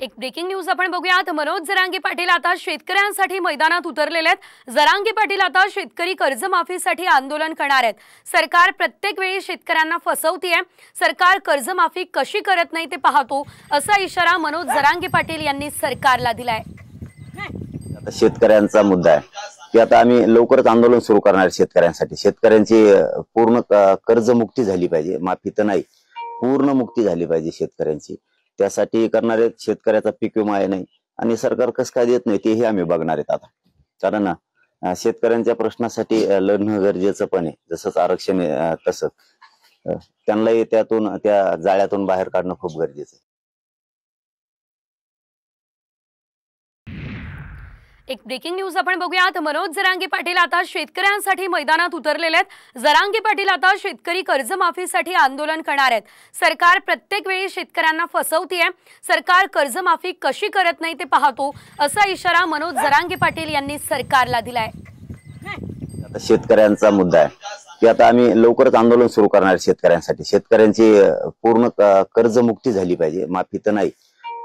एक breaking news आपण बघूयात। मनोज जरांगे पाटील आता शेतकऱ्यांसाठी मैदानात उतरलेले आहेत। जरांगे पाटील आता शेतकरी कर्जमाफीसाठी आंदोलन करणार आहेत। सरकार प्रत्येक वेळी शेतकऱ्यांना फसवतीये, सरकार कर्जमाफी कशी करत नाही ते पाहतो, असा इशारा मनोज जरांगे पाटील यांनी सरकारला दिलाय। आता शेतकऱ्यांचा मुद्दा आहे की आता आम्ही लवकरच आंदोलन सुरू करणार शेतकऱ्यांसाठी। शेतकऱ्यांची पूर्ण कर्जमुक्ती झाली पाहिजे, माफी तर नाही, पूर्ण मुक्ती झाली पाहिजे शेतकऱ्यांची। त्यासाठी करणारे शेतकऱ्याचा पीक विमा आहे नाही आणि सरकार कसं काय देत नाही तेही आम्ही बघणार आहेत आता। कारण शेतकऱ्यांच्या प्रश्नासाठी लढणं गरजेचं पण आहे, जसंच आरक्षण आहे तसंच त्यांनाही त्यातून त्या जाळ्यातून बाहेर काढणं खूप गरजेचं आहे। एक ब्रेकिंग न्यूज आपण बघूयात। मनोज जरांगे पाटील आता शेतकऱ्यांसाठी मैदानात उतरलेले आहेत। जरांगे पाटील आता शेतकरी कर्जमाफीसाठी आंदोलन करणार आहेत। सरकार प्रत्येक वेळी शेतकऱ्यांना फसवतीये, सरकार कर्जमाफी कशी करत नाही ते पाहतो, असा इशारा मनोज जरांगे पाटील यांनी सरकारला दिलाय। आता शेतकऱ्यांचा मुद्दा आहे की आता आम्ही लवकरच आंदोलन सुरू करणार शेतकऱ्यांसाठी। शेतकऱ्यांची पूर्ण कर्जमुक्ती झाली पाहिजे, माफी तर नाही,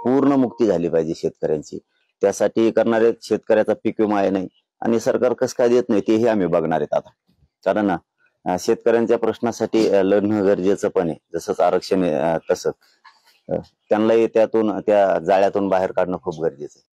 पूर्ण मुक्ती झाली पाहिजे शेतकऱ्यांची। त्यासाठी करणारे शेतकऱ्याचा पीक विमा आहे नाही आणि सरकार कसं काय देत नाही तेही आम्ही बघणार आहेत आता। कारण शेतकऱ्यांच्या प्रश्नासाठी लढणं गरजेचं पण आहे, जसंच आरक्षण आहे तसंच त्यांनाही त्यातून त्या जाळ्यातून बाहेर काढणं खूप गरजेचं आहे।